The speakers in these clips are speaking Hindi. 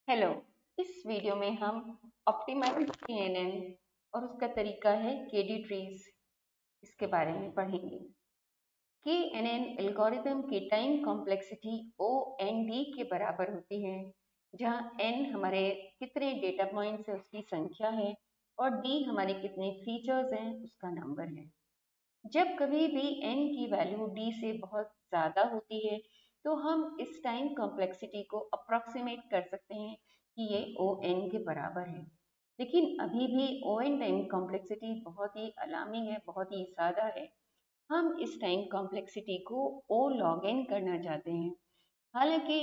हेलो। इस वीडियो में हम ऑप्टिमाइज केएनएन और उसका तरीका है केडी ट्रीज, इसके बारे में पढ़ेंगे। केएनएन एल्गोरिथम की time complexity O N D के बराबर होती है, जहाँ एन हमारे कितने डेटा पॉइंट्स है उसकी संख्या है और डी हमारे कितने फीचर्स हैं उसका नंबर है। जब कभी भी n की वैल्यू d से बहुत ज़्यादा होती है तो हम इस टाइम कॉम्प्लेक्सिटी को अप्रॉक्सीमेट कर सकते हैं कि ये ओ एन के बराबर है। लेकिन अभी भी ओ एन टाइम कॉम्प्लेक्सिटी बहुत ही अलार्मिंग है, बहुत ही ज़्यादा है। हम इस टाइम कॉम्प्लेक्सिटी को ओ लॉग एन करना चाहते हैं। हालांकि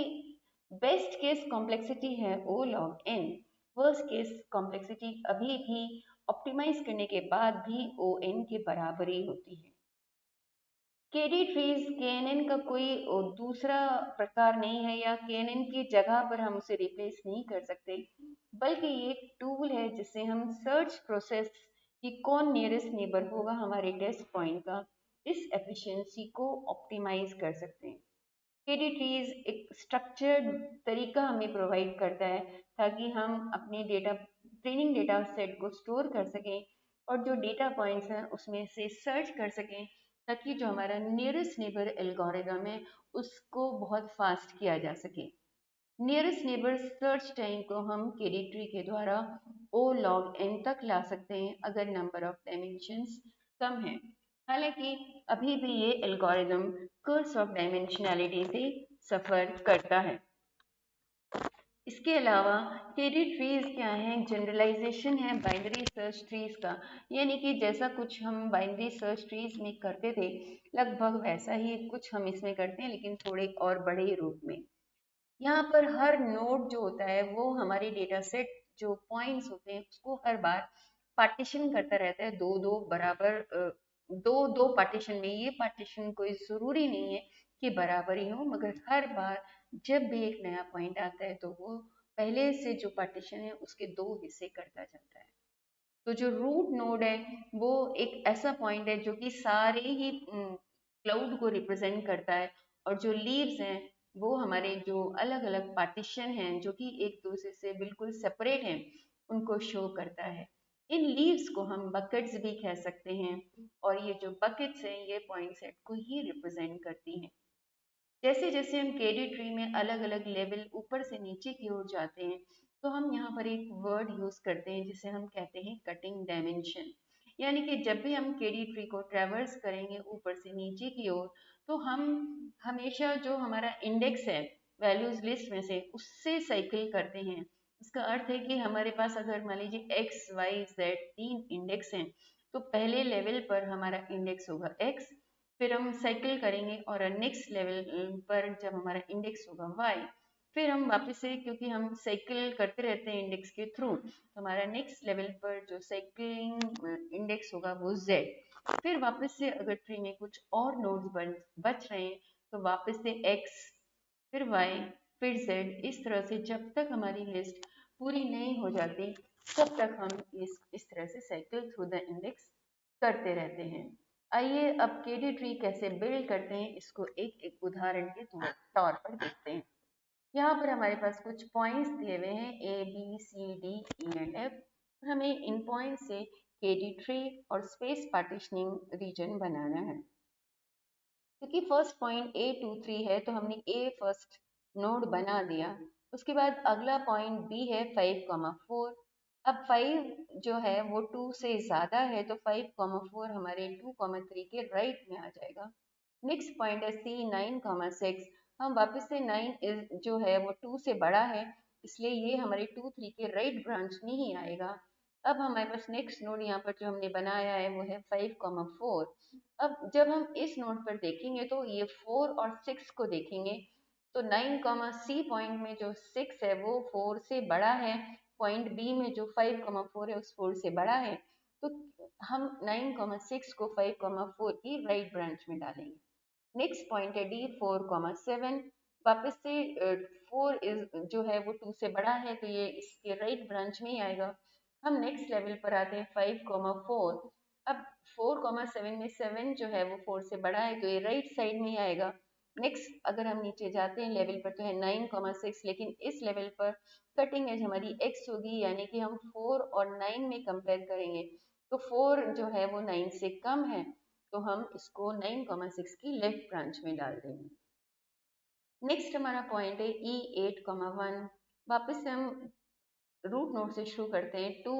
बेस्ट केस कॉम्प्लेक्सिटी है O log N, worst case complexity अभी भी ऑप्टिमाइज करने के बाद भी ओ एन के बराबर ही होती है। केडी ट्रीज केएनएन का कोई दूसरा प्रकार नहीं है, या केएनएन की जगह पर हम उसे रिप्लेस नहीं कर सकते, बल्कि ये एक टूल है जिससे हम सर्च प्रोसेस कि कौन नियरेस्ट नेबर होगा हमारे टेस्ट पॉइंट का, इस एफिशिएंसी को ऑप्टिमाइज कर सकते हैं। केडी ट्रीज एक स्ट्रक्चर्ड तरीका हमें प्रोवाइड करता है ताकि हम अपने डेटा ट्रेनिंग डेटा सेट को स्टोर कर सकें और जो डेटा पॉइंट्स हैं उसमें से सर्च कर सकें, ताकि जो हमारा नियरेस्ट नेबर एल्गोरिदम है उसको बहुत फास्ट किया जा सके। नियरेस्ट नेबर सर्च टाइम को हम केडी ट्री के द्वारा ओ लॉग एन तक ला सकते हैं अगर नंबर ऑफ डायमेंशंस कम है। हालांकि अभी भी ये एल्गोरिदम कर्स ऑफ डायमेंशनैलिटी से सफ़र करता है। इसके अलावा केडी ट्रीज क्या है, जनरलाइजेशन है बाइनरी सर्च ट्रीज का, यानी कि जैसा कुछ हम बाइनरी सर्च ट्रीज में करते थे लगभग वैसा ही कुछ हम इसमें करते हैं, लेकिन थोड़े और बड़े रूप में। यहाँ पर हर नोड जो होता है वो हमारे डेटा सेट जो पॉइंट्स होते हैं उसको हर बार पार्टीशन करता रहता है, दो दो बराबर दो दो पार्टीशन में। ये पार्टीशन कोई ज़रूरी नहीं है कि बराबर ही हो, मगर हर बार जब भी एक नया पॉइंट आता है तो वो पहले से जो पार्टीशन है उसके दो हिस्से करता जाता है। तो जो रूट नोड है वो एक ऐसा पॉइंट है जो कि सारे ही क्लाउड को रिप्रेजेंट करता है, और जो लीव्स हैं वो हमारे जो अलग अलग पार्टीशन हैं जो कि एक दूसरे से बिल्कुल सेपरेट हैं उनको शो करता है। इन लीव्स को हम बकेट्स भी कह सकते हैं, और ये जो बकेट्स हैं ये पॉइंट सेट को ही रिप्रेजेंट करती हैं। जैसे जैसे हम केडी ट्री में अलग अलग लेवल ऊपर से नीचे की ओर जाते हैं तो हम यहाँ पर एक वर्ड यूज करते हैं जिसे हम कहते हैं कटिंग डायमेंशन। यानी कि जब भी हम केडी ट्री को ट्रेवर्स करेंगे ऊपर से नीचे की ओर तो हम हमेशा जो हमारा इंडेक्स है वैल्यूज लिस्ट में से उससे साइकिल करते हैं। इसका अर्थ है कि हमारे पास अगर मान लीजिए एक्स वाई जेड तीन इंडेक्स हैं तो पहले लेवल पर हमारा इंडेक्स होगा एक्स, फिर हम साइकिल करेंगे और नेक्स्ट लेवल पर जब हमारा इंडेक्स होगा वाई, फिर हम वापस से, क्योंकि हम साइकिल करते रहते हैं इंडेक्स के थ्रू, तो हमारा नेक्स्ट लेवल पर जो साइकिलिंग इंडेक्स होगा वो जेड। फिर वापस से अगर ट्री में कुछ और नोड्स बच रहे हैं तो वापस से एक्स, फिर वाई, फिर जेड, इस तरह से जब तक हमारी लिस्ट पूरी नहीं हो जाती तब तक हम इस तरह से साइकिल थ्रू द इंडेक्स करते रहते हैं। आइए अब केडी ट्री कैसे बिल्ड करते हैं इसको एक एक उदाहरण के तौर पर देखते हैं। यहाँ पर हमारे पास कुछ पॉइंट्स दिए हुए हैं A B C D E and F. हमें इन पॉइंट से केडी ट्री और स्पेस पार्टीशनिंग रीजन बनाना है। क्योंकि फर्स्ट पॉइंट A23 है तो हमने ए फर्स्ट नोड बना दिया। उसके बाद अगला पॉइंट बी है 5,4। अब 5 जो है वो 2 से ज़्यादा है तो 5,4 हमारे 2,3 के राइट में आ जाएगा। नेक्स्ट पॉइंट है सी 9,6। हम वापस से 9 जो है वो 2 से बड़ा है, इसलिए ये हमारे 2, 3 के राइट ब्रांच में ही आएगा। अब हमारे पास नेक्स्ट नोड यहाँ पर जो हमने बनाया है वो है 5,4। अब जब हम इस नोड पर देखेंगे तो ये 4 और 6 को देखेंगे तो 9, सी पॉइंट में जो 6 है वो 4 से बड़ा है, पॉइंट बी में जो 5,4 है उस 4 से बड़ा है, तो हम 9,6 को 5,4 की राइट ब्रांच में डालेंगे। नेक्स्ट पॉइंट है डी 4,7। वापस से 4 जो है वो 2 से बड़ा है तो ये इसके राइट ब्रांच में ही आएगा। हम नेक्स्ट लेवल पर आते हैं 5,4। अब 4,7 में 7 जो है वो 4 से बड़ा है तो ये राइट साइड में ही आएगा। नेक्स्ट अगर हम नीचे जाते हैं लेवल पर तो है 9,6, लेकिन इस लेवल पर कटिंग एज हमारी x होगी, यानी कि हम 4 और 9 में कंपेयर करेंगे तो 4 जो है वो 9 से कम है, तो हम इसको 9,6 की लेफ्ट ब्रांच में डाल देंगे। नेक्स्ट हमारा पॉइंट है E8,1। वापस से हम रूट नोड से शुरू करते हैं। 2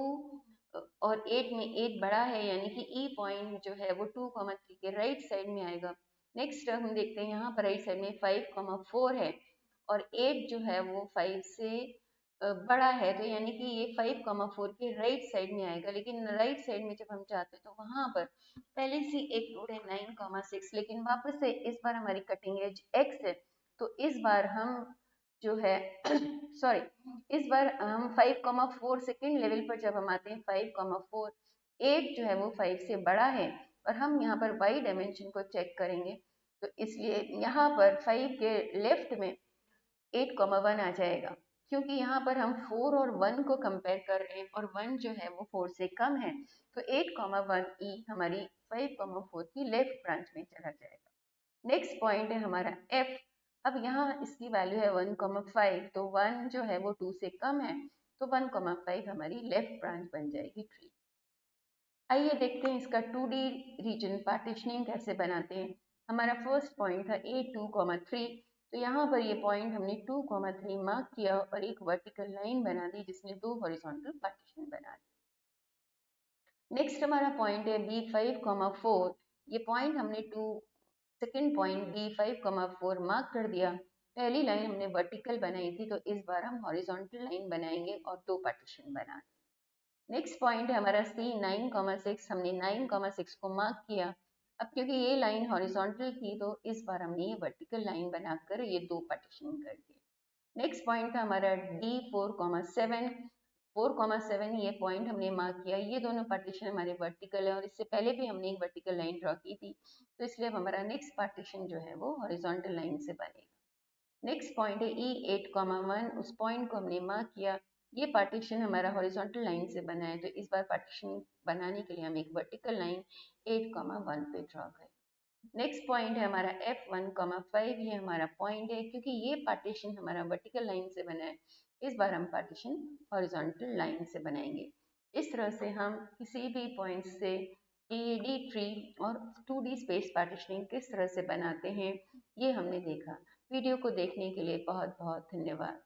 और 8 में 8 बड़ा है, यानी कि ई पॉइंट जो है वो 2,3 के राइट साइड में आएगा। नेक्स्ट हम देखते हैं यहाँ पर राइट साइड में 5,4 है और 8 जो है वो 5 से बड़ा है, तो यानी कि ये 5,4 के राइट साइड में आएगा। लेकिन राइट साइड में जब हम जाते हैं तो वहां पर पहले से एक नोड है 9,6, लेकिन वापस से इस बार हमारी कटिंग एज x है, तो इस बार हम जो है सॉरी, इस बार हम 5,4 सेकेंड लेवल पर जब हम आते हैं 5,4, 8 जो है वो 5 से बड़ा है और हम यहाँ पर y डायमेंशन को चेक करेंगे, तो इसलिए यहाँ पर 5 के लेफ्ट में 8,1 आ जाएगा, क्योंकि यहाँ पर हम 4 और 1 को कंपेयर कर रहे हैं और 1 जो है वो 4 से कम है, तो 8,1 ई हमारी 5,4 की लेफ्ट ब्रांच में चला जाएगा। नेक्स्ट पॉइंट है हमारा f। अब यहाँ इसकी वैल्यू है 1,5, तो 1 जो है वो 2 से कम है, तो 1,5 हमारी लेफ्ट ब्रांच बन जाएगी ट्री। आइए देखते हैं इसका 2D रीजन पार्टीशनिंग कैसे बनाते हैं। हमारा फर्स्ट पॉइंट था A2,3, तो यहाँ पर ये पॉइंट हमने 2,3 मार्क किया और एक वर्टिकल लाइन बना दी जिसने 2 हॉरिजॉन्टल पार्टीशन बना दी। नेक्स्ट हमारा पॉइंट है B5,4, ये पॉइंट हमने सेकेंड पॉइंट B5,4 मार्क कर दिया। पहली लाइन हमने वर्टिकल बनाई थी, तो इस बार हम हॉरिजॉन्टल लाइन बनाएंगे और 2 पार्टीशन बना। नेक्स्ट पॉइंट है हमारा C9,6, हमने 9,6 को मार्क किया। अब क्योंकि ये लाइन हॉरिजॉन्टल थी तो इस बार हमने ये वर्टिकल लाइन बनाकर ये 2 पार्टीशन कर दिए। नेक्स्ट पॉइंट था हमारा D4,7, 4,7 ये पॉइंट हमने मार्क किया। ये दोनों पार्टीशन हमारे वर्टिकल है और इससे पहले भी हमने एक वर्टिकल लाइन ड्रॉ की थी, तो इसलिए अब हमारा नेक्स्ट पार्टीशन जो है वो हॉरिजॉन्टल लाइन से बनेगा। नेक्स्ट पॉइंट है E8,1, उस पॉइंट को हमने मार्क किया। ये पार्टीशन हमारा हॉरिजॉन्टल लाइन से बना है, तो इस बार पार्टीशन बनाने के लिए हम एक वर्टिकल लाइन 8,1 पे ड्रॉ करें। नेक्स्ट पॉइंट है हमारा F1,5, ये हमारा पॉइंट है क्योंकि ये पार्टीशन हमारा वर्टिकल लाइन से बना है, इस बार हम पार्टीशन हॉरिजॉन्टल लाइन से बनाएंगे। इस तरह से हम किसी भी पॉइंट से DAD ट्री और 2D स्पेस पार्टीशनिंग किस तरह से बनाते हैं, ये हमने देखा। वीडियो को देखने के लिए बहुत बहुत धन्यवाद।